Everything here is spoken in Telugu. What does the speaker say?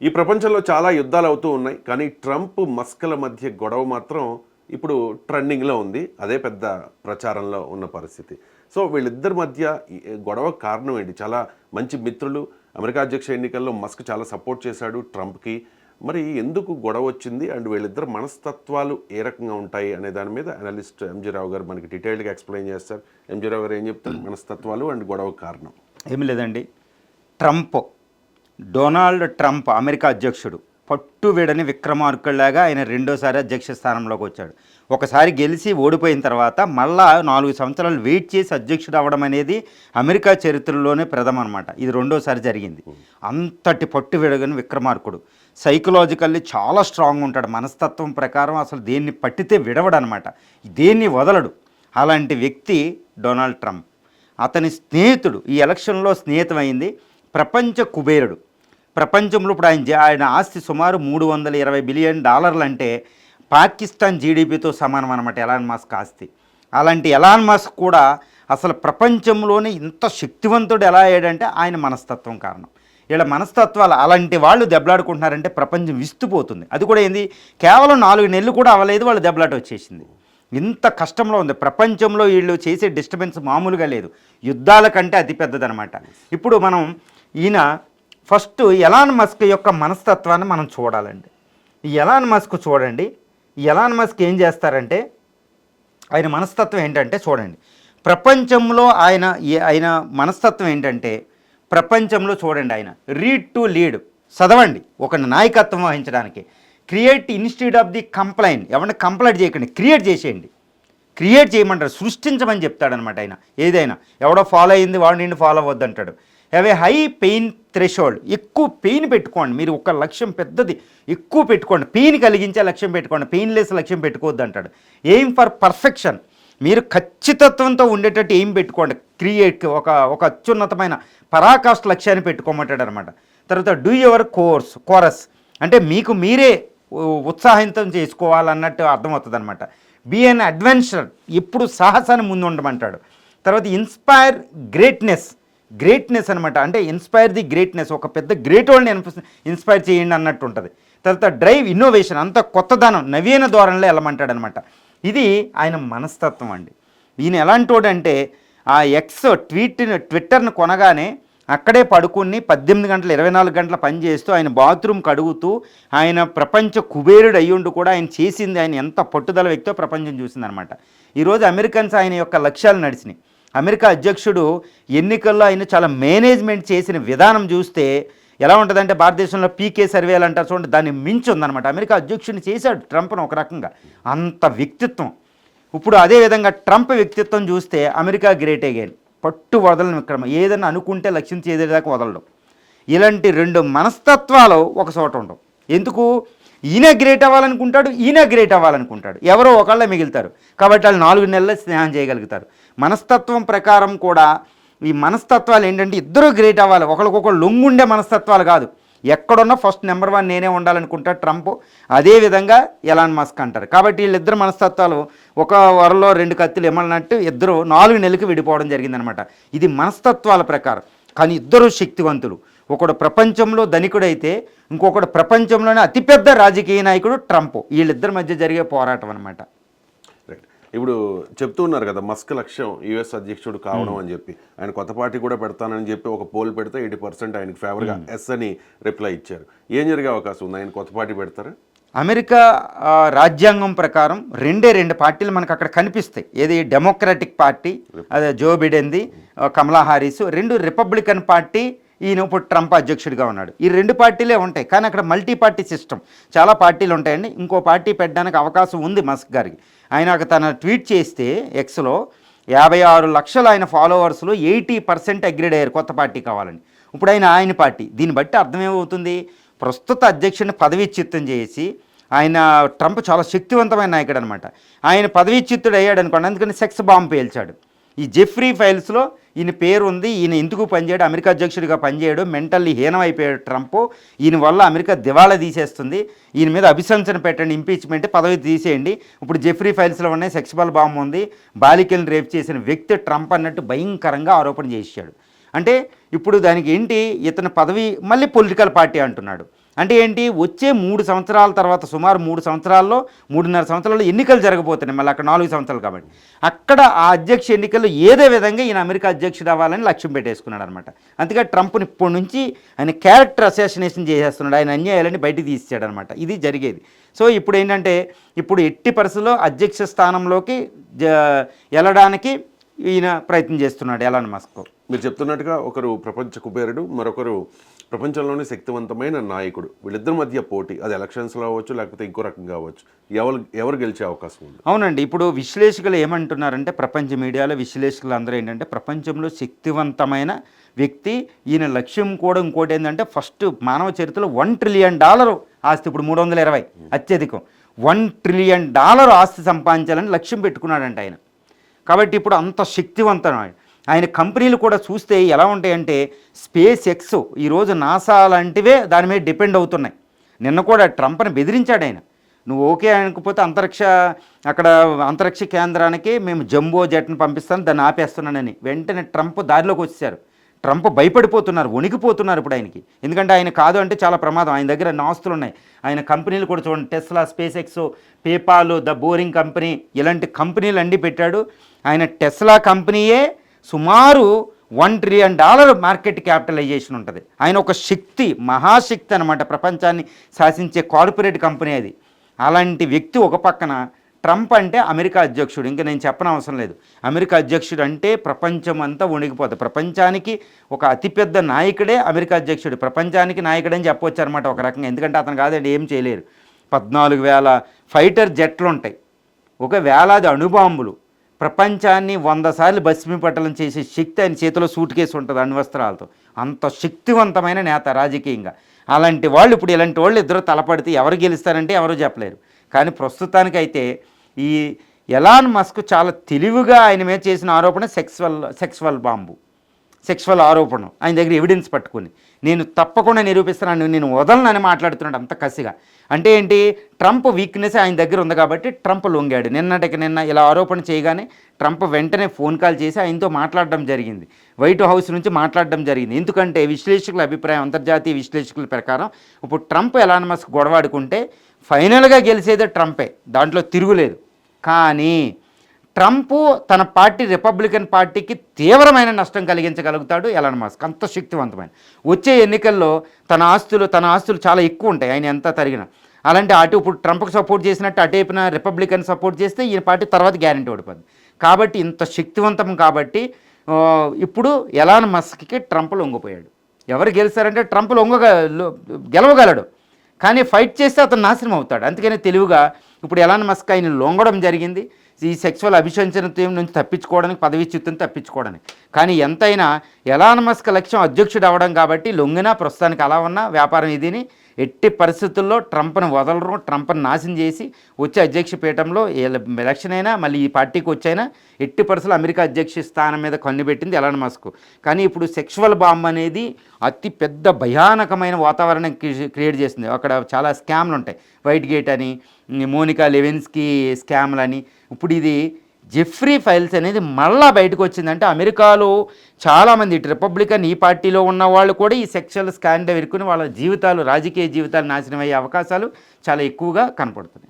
ఈ ప్రపంచంలో చాలా యుద్ధాలు అవుతూ ఉన్నాయి. కానీ ట్రంప్, మస్క్‌ల మధ్య గొడవ మాత్రం ఇప్పుడు ట్రెండింగ్‌లో ఉంది. అదే పెద్ద ప్రచారంలో ఉన్న పరిస్థితి. సో వీళ్ళిద్దరి మధ్య ఈ గొడవకు కారణం ఏంటి? చాలా మంచి మిత్రులు. అమెరికా అధ్యక్ష ఎన్నికల్లో మస్క్ చాలా సపోర్ట్ చేశాడు ట్రంప్‌కి. మరి ఎందుకు గొడవ వచ్చింది? అండ్ వీళ్ళిద్దరి మనస్తత్వాలు ఏ రకంగా ఉంటాయి అనే దాని మీద అనలిస్ట్ ఎంజీ రావు గారు మనకి డీటెయిల్డ్‌గా ఎక్స్‌ప్లెయిన్ చేస్తారు. ఎంజీ రావు గారు ఏం చెప్తారు? మనస్తత్వాలు అండ్ గొడవకు కారణం. ఏమి లేదండి. ట్రంప్, డొనాల్డ్ ట్రంప్ అమెరికా అధ్యక్షుడు పట్టు వీడని విక్రమార్కుల్లాగా ఆయన రెండోసారి అధ్యక్ష స్థానంలోకి వచ్చాడు. ఒకసారి గెలిచి ఓడిపోయిన తర్వాత మళ్ళా 4 సంవత్సరాలు వెయిట్ చేసి అధ్యక్షుడు అవ్వడం అనేది అమెరికా చరిత్రలోనే ప్రథమం అనమాట. ఇది రెండోసారి జరిగింది. అంతటి పట్టు వీడగని విక్రమార్కుడు సైకలాజికల్లీ చాలా స్ట్రాంగ్ ఉంటాడు. మనస్తత్వం ప్రకారం అసలు దేన్ని పట్టితే విడవడనమాట, దేన్ని వదలడు. అలాంటి వ్యక్తి డొనాల్డ్ ట్రంప్. అతని స్నేహితుడు ఈ ఎలక్షన్లో స్నేహితమైంది ప్రపంచ కుబేరుడు. ప్రపంచంలో ఇప్పుడు ఆయన ఆస్తి సుమారు $320 బిలియన్ అంటే పాకిస్తాన్ జీడిపితో సమానం అనమాట ఎలాన్ మస్క్ ఆస్తి. అలాంటి ఎలాన్ మస్క్ కూడా అసలు ప్రపంచంలోనే ఇంత శక్తివంతుడు ఎలా అయ్యాడంటే ఆయన మనస్తత్వం కారణం. ఇలా మనస్తత్వాలు అలాంటి వాళ్ళు దెబ్బలాడుకుంటున్నారంటే ప్రపంచం విస్తుపోతుంది. అది కూడా ఏంది, కేవలం 4 నెలలు కూడా అవ్వలేదు వాళ్ళు దెబ్బలాట వచ్చేసింది. ఇంత కష్టంలో ఉంది ప్రపంచంలో. వీళ్ళు చేసే డిస్టర్బెన్స్ మామూలుగా లేదు, యుద్ధాల కంటే అతి పెద్దదనమాట. ఇప్పుడు మనం ఈయన ఫస్ట్ ఎలాన్ మస్క్ యొక్క మనస్తత్వాన్ని మనం చూడాలండి. ఈ ఎలాన్ మస్క్ చూడండి. ఈ ఎలాన్ మస్క్ ఏం చేస్తారంటే ఆయన మనస్తత్వం ఏంటంటే చూడండి, ప్రపంచంలో ఆయన మనస్తత్వం ఏంటంటే ప్రపంచంలో చూడండి, ఆయన రీడ్ టు లీడ్, చదవండి ఒక నాయకత్వం వహించడానికి. Create institute of the complaint, ఎవరిని కంప్లైంట్ చేయకండి, క్రియేట్ చేసేయండి. క్రియేట్ చేయమంటారు, సృష్టించమని చెప్తాడనమాట ఆయన. ఏదైనా ఎవడో ఫాలో అయింది వాడు నిన్ను ఫాలో అవ్వద్దు అంటాడు. Have a high pain threshold, ఎక్కువ పెయిన్ పెట్టుకోండి. మీరు ఒక లక్ష్యం పెద్దది ఎక్కువ పెట్టుకోండి, పెయిన్ కలిగించే లక్ష్యం పెట్టుకోండి, పెయిన్లెస్ లక్ష్యం పెట్టుకోవద్దు అంటాడు. ఎయిమ్ ఫర్ పర్ఫెక్షన్, మీరు ఖచ్చితత్వంతో ఉండేటట్టు ఎయిమ్ పెట్టుకోండి. క్రియేట్ ఒక అత్యున్నతమైన పరాకాష్ఠ లక్ష్యాన్ని పెట్టుకోమంటాడు అనమాట. తర్వాత డూ యువర్ కోరస్ అంటే మీకు మీరే ఉత్సాహితం చేసుకోవాలన్నట్టు అర్థమవుతుంది అనమాట. బీ అన్ అడ్వెంచర్, ఎప్పుడు సాహసాన్ని ముందు ఉండమంటాడు. తర్వాత ఇన్స్పైర్ గ్రేట్నెస్ అనమాట, అంటే ఇన్స్పైర్ ది గ్రేట్నెస్, ఒక పెద్ద గ్రేట్ వాళ్ళని ఇన్స్పైర్ చేయండి అన్నట్టు ఉంటుంది. తర్వాత డ్రైవ్ ఇన్నోవేషన్, అంత కొత్తదనం నవీన ధోరణిలో వెళ్ళమంటాడు అనమాట. ఇది ఆయన మనస్తత్వం అండి. ఈయన ఎలాంటి వాడంటే ఆ ట్విట్టర్ను కొనగానే అక్కడే పడుకుని 18 గంటలు 24 గంటల పని చేస్తూ ఆయన బాత్రూమ్ కడుగుతూ ఆయన ప్రపంచ కుబేరుడు అయ్యుండి కూడా ఆయన చేసింది, ఆయన ఎంత పట్టుదల వ్యక్తో ప్రపంచం చూసిందనమాట. ఈరోజు అమెరికన్స్ ఆయన యొక్క లక్ష్యాలు నడిచినాయి. అమెరికా అధ్యక్షుడు ఎన్నికల్లో ఆయన చాలా మేనేజ్మెంట్ చేసిన విధానం చూస్తే ఎలా ఉంటుందంటే భారతదేశంలో పీకే సర్వేలు అంటారు చూడండి, దాన్ని మించి ఉందన్నమాట. అమెరికా అధ్యక్షుడిని చేశాడు ట్రంప్ను ఒక రకంగా, అంత వ్యక్తిత్వం. ఇప్పుడు అదేవిధంగా ట్రంప్ వ్యక్తిత్వం చూస్తే అమెరికా గ్రేట్ అగైన్, పట్టు వదలని విక్రమ, ఏదైనా అనుకుంటే లక్ష్యం చేసేదాకా వదలడం. ఇలాంటి 2 మనస్తత్వాలు ఒక చోట ఉండవు. ఎందుకు, ఈయన గ్రేట్ అవ్వాలనుకుంటాడు, ఈయన గ్రేట్ అవ్వాలనుకుంటాడు, ఎవరో ఒకళ్ళే మిగులుతారు. కాబట్టి వాళ్ళు 4 నెలల్లో స్నేహం చేయగలుగుతారు. మనస్తత్వం ప్రకారం కూడా ఈ మనస్తత్వాలు ఏంటంటే ఇద్దరు గ్రేట్ అవ్వాలి, ఒకరికొకరు లొంగుండే మనస్తత్వాలు కాదు. ఎక్కడున్నా ఫస్ట్ నెంబర్ 1 నేనే ఉండాలనుకుంటాడు ట్రంప్. అదేవిధంగా ఎలాన్ మస్క్ అంటారు. కాబట్టి వీళ్ళిద్దరు మనస్తత్వాలు ఒక వరలో 2 కత్తులు ఎమ్మలన్నట్టు ఇద్దరు 4 నెలలకు విడిపోవడం జరిగిందనమాట. ఇది మనస్తత్వాల ప్రకారం. కానీ ఇద్దరు శక్తివంతులు. ఒకడు ప్రపంచంలో ధనికుడైతే ఇంకొకడు ప్రపంచంలోనే అతిపెద్ద రాజకీయ నాయకుడు ట్రంప్. వీళ్ళిద్దరి మధ్య జరిగే పోరాటం అనమాట. రైట్. ఇప్పుడు చెప్తూ ఉన్నారు కదా మస్క్ లక్ష్యం యుఎస్ అధ్యక్షుడు కావడం అని చెప్పి. ఆయన కొత్త పార్టీ కూడా పెడతానని చెప్పి ఒక పోల్ పెడితే 80% ఆయనకు ఫేవర్గా ఎస్ అని రిప్లై ఇచ్చారు. ఏం జరిగే అవకాశం ఉంది? ఆయన కొత్త పార్టీ పెడతారా? అమెరికా రాజ్యాంగం ప్రకారం 2 పార్టీలు మనకు అక్కడ కనిపిస్తాయి. ఏది డెమోక్రాటిక్ పార్టీ, అదే జో బిడెన్ది, కమలా హారిస్. 2 రిపబ్లికన్ పార్టీ, ఈయన ఇప్పుడు ట్రంప్ అధ్యక్షుడిగా ఉన్నాడు. ఈ 2 పార్టీలే ఉంటాయి. కానీ అక్కడ మల్టీ పార్టీ సిస్టమ్, చాలా పార్టీలు ఉంటాయండి. ఇంకో పార్టీ పెట్టడానికి అవకాశం ఉంది మస్క్ గారికి. ఆయన తన ట్వీట్ చేస్తే ఎక్స్లో 56 లక్షల ఆయన ఫాలోవర్స్లో 80% అగ్రీడ్ అయ్యారు కొత్త పార్టీ కావాలని. ఇప్పుడు ఆయన పార్టీ. దీన్ని బట్టి అర్థమేమవుతుంది, ప్రస్తుత అధ్యక్షుడిని పదవీచ్యుతం చేసి ఆయన ట్రంప్ చాలా శక్తివంతమైన నాయకుడు అనమాట. ఆయన పదవీచ్యుతుడు అయ్యాడు అనుకోండి, అందుకని సెక్స్ బాంబు పేల్చాడు. ఈ జెఫ్రీ ఫైల్స్లో ఈయన పేరు ఉంది. ఈయన ఎందుకు పనిచేయడు, అమెరికా అధ్యక్షుడిగా పనిచేయడు, మెంటల్లీ హీనమైపోయాడు ట్రంప్. ఈయన వల్ల అమెరికా దివాళా తీసేస్తుంది, ఈయన మీద అభిశంసన పెట్టండి, ఇంపీచ్మెంట్, పదవి తీసేయండి. ఇప్పుడు జెఫ్రీ ఫైల్స్లో ఉన్నాయి, సెక్సువల్ బాంబు ఉంది, బాలికలను రేప్ చేసిన వ్యక్తి ట్రంప్ అన్నట్టు భయంకరంగా ఆరోపణ చేశాడు. అంటే ఇప్పుడు దానికి ఏంటి, ఇతని పదవి మళ్ళీ పొలిటికల్ పార్టీ అంటున్నాడు. అంటే ఏంటి, వచ్చే 3 సంవత్సరాల తర్వాత సుమారు 3 సంవత్సరాల్లో 3.5 సంవత్సరాల్లో ఎన్నికలు జరగబోతున్నాయి, మళ్ళీ అక్కడ 4 సంవత్సరాలు కాబట్టి అక్కడ ఆ అధ్యక్ష ఎన్నికల్లో ఏదో విధంగా ఈయన అమెరికా అధ్యక్షుడు అవ్వాలని లక్ష్యం పెట్టేసుకున్నాడు అనమాట. అందుకే ట్రంప్ని ఇప్పటి నుంచి ఆయన క్యారెక్టర్ అసాసినేషన్ చేసేస్తున్నాడు, ఆయన అన్యాయాలని బయటికి తీసాడు అనమాట. ఇది జరిగేది. సో ఇప్పుడు ఏంటంటే, ఇప్పుడు ఎట్టి పరిస్థితుల్లో అధ్యక్ష స్థానంలోకి వెళ్ళడానికి ఈయన ప్రయత్నం చేస్తున్నాడు ఎలాన్ మస్క్. మీరు చెప్తున్నట్టుగా ఒకరు ప్రపంచ కుబేరుడు, మరొకరు ప్రపంచంలోని శక్తివంతమైన నాయకుడు. వీళ్ళిద్దరి మధ్య పోటీ, అది ఎలక్షన్స్లో అవ్వచ్చు, లేకపోతే ఇంకో రకంగా అవ్వచ్చు. ఎవరు గెలిచే అవకాశం ఉంది? అవునండి, ఇప్పుడు విశ్లేషకులు ఏమంటున్నారంటే, ప్రపంచ మీడియాలో విశ్లేషకులు అందరూ ఏంటంటే, ప్రపంచంలో శక్తివంతమైన వ్యక్తి ఈయన లక్ష్యం కూడా ఇంకోటి ఏంటంటే, ఫస్ట్ మానవ చరిత్రలో $1 ట్రిలియన్ ఆస్తి, ఇప్పుడు 320 అత్యధికం, $1 ట్రిలియన్ ఆస్తి సంపాదించాలని లక్ష్యం పెట్టుకున్నాడంట ఆయన. కాబట్టి ఇప్పుడు అంత శక్తివంతమైన ఆయన కంపెనీలు కూడా చూస్తే ఎలా ఉంటాయంటే, స్పేస్ ఎక్స్ ఈరోజు నాసా లాంటివే దాని మీద డిపెండ్ అవుతున్నాయి. నిన్న కూడా ట్రంప్ని బెదిరించాడు ఆయన, నువ్వు ఓకే అనకపోతే అక్కడ అంతరిక్ష కేంద్రానికి మేము జంబో జెట్ని పంపిస్తాను, దాన్ని ఆపేస్తున్నానని వెంటనే ట్రంప్ దారిలోకి వచ్చేసారు. ట్రంప్ భయపడిపోతున్నారు, వణికిపోతున్నారు ఇప్పుడు ఆయనకి. ఎందుకంటే ఆయన కాదు అంటే చాలా ప్రమాదం. ఆయన దగ్గర ఆస్తులు ఉన్నాయి, ఆయన కంపెనీలు కూడా చూడండి, Tesla, space X, PayPal, the boring company, ఇలాంటి కంపెనీలు అన్నీ పెట్టాడు. ఆయన టెస్లా కంపెనీయే సుమారు $1 ట్రిలియన్ మార్కెట్ క్యాపిటలైజేషన్ ఉంటుంది. ఆయన ఒక శక్తి, మహాశక్తి అనమాట, ప్రపంచాన్ని శాసించే కార్పొరేట్ కంపెనీ అది. అలాంటి వ్యక్తి ఒక పక్కన, ట్రంప్ అంటే అమెరికా అధ్యక్షుడు, ఇంకా నేను చెప్పనవసరం లేదు. అమెరికా అధ్యక్షుడు అంటే ప్రపంచం అంతా వణికిపోతుంది. ప్రపంచానికి ఒక అతిపెద్ద నాయకుడే అమెరికా అధ్యక్షుడు, ప్రపంచానికి నాయకుడని చెప్పవచ్చు అనమాట ఒక రకంగా. ఎందుకంటే అతను కాదండి ఏం చేయలేరు. 14,000 ఫైటర్ జెట్లు ఉంటాయి, ఒక వేలాది అణుబాంబులు, ప్రపంచాన్ని 100 సార్లు భస్మీపట్టలం చేసే శక్తి ఆయన చేతిలో సూట్ కేసు ఉంటుంది అణ్వస్త్రాలతో. అంత శక్తివంతమైన నేత రాజకీయంగా. అలాంటి వాళ్ళు ఇప్పుడు ఇలాంటి వాళ్ళు ఇద్దరు తలపడితే ఎవరు గెలుస్తారంటే ఎవరు చెప్పలేరు. కానీ ప్రస్తుతానికైతే ఈ ఎలాన్ మస్క్ చాలా తెలివిగా ఆయన మీద చేసిన ఆరోపణ సెక్సువల్ ఆరోపణ. ఆయన దగ్గర ఎవిడెన్స్ పట్టుకుని నేను తప్పకుండా నిరూపిస్తున్నాను, నేను వదలనని మాట్లాడుతున్నాడు అంత కసిగా. అంటే ఏంటి, ట్రంప్ వీక్నెస్ ఆయన దగ్గర ఉంది కాబట్టి ట్రంప్ లొంగాడు. నిన్న ఇలా ఆరోపణ చేయగానే ట్రంప్ వెంటనే ఫోన్ కాల్ చేసి ఆయనతో మాట్లాడడం జరిగింది, వైట్ హౌస్ నుంచి మాట్లాడడం జరిగింది. ఎందుకంటే విశ్లేషకుల అభిప్రాయం, అంతర్జాతీయ విశ్లేషకుల ప్రకారం ఇప్పుడు ట్రంప్ ఎలాన్ మస్క్ గొడవాడుకుంటే ఫైనల్గా గెలిచేదే ట్రంపే, దాంట్లో తిరుగులేదు. కానీ ట్రంప్ తన పార్టీ రిపబ్లికన్ పార్టీకి తీవ్రమైన నష్టం కలిగించగలుగుతాడు ఎలాన్ మస్క్, అంత శక్తివంతమైన. వచ్చే ఎన్నికల్లో తన ఆస్తులు చాలా ఎక్కువ ఉంటాయి ఆయన ఎంత తరిగినా. అలాంటి అటు ఇప్పుడు ట్రంప్కి సపోర్ట్ చేసినట్టు అటేపున రిపబ్లికన్ సపోర్ట్ చేస్తే ఈయన పార్టీ తర్వాత గ్యారెంటీ ఓడిపోద్ది. కాబట్టి ఇంత శక్తివంతం కాబట్టి ఇప్పుడు ఎలాన్ మస్క్కి ట్రంప్ లొంగిపోయాడు. ఎవరు గెలుస్తారంటే ట్రంప్ గెలవగలడు, కానీ ఫైట్ చేస్తే అతను నాశనం అవుతాడు. అందుకనే తెలివిగా ఇప్పుడు ఎలాన్ మస్క్ ఆయన లొంగడం జరిగింది, ఈ సెక్సువల్ అభిశంసన నుంచి తప్పించుకోవడానికి, పదవీచ్యుతిని తప్పించుకోవడానికి. కానీ ఎంతైనా ఎలాన్ మస్క్ లక్ష్యం అధ్యక్షుడు అవ్వడం కాబట్టి లొంగినా ప్రస్తుతానికి అలా ఉన్న వ్యాపారం ఇదిని ఎట్టి పరిస్థితుల్లో ట్రంప్ను వదలరు, ట్రంప్ను నాశనం చేసి వచ్చే అధ్యక్ష పీఠంలో ఎలక్షన్ అయినా మళ్ళీ ఈ పార్టీకి వచ్చైనా ఎట్టి పరిస్థితుల్లో అమెరికా అధ్యక్ష స్థానం మీద కన్నుబెట్టింది ఎలాన్ మస్క్. కానీ ఇప్పుడు సెక్సువల్ బాంబ్ అనేది అతి పెద్ద భయానకమైన వాతావరణం క్రియేట్ చేసింది. అక్కడ చాలా స్కామ్లు ఉంటాయి, వైట్ గేట్ అని, మోనికా లెవిన్స్కీ స్కామ్లని. ఇప్పుడు ఇది జెఫ్రీ ఫైల్స్ అనేది మళ్ళా బయటకు వచ్చిందంటే అమెరికాలో చాలామంది ఇటు రిపబ్లికన్ ఈ పార్టీలో ఉన్న వాళ్ళు కూడా ఈ సెక్షువల్ స్కాండల్ ఇరుక్కుని వాళ్ళ జీవితాలు, రాజకీయ జీవితాలు నాశనం అయ్యే అవకాశాలు చాలా ఎక్కువగా కనపడుతున్నాయి.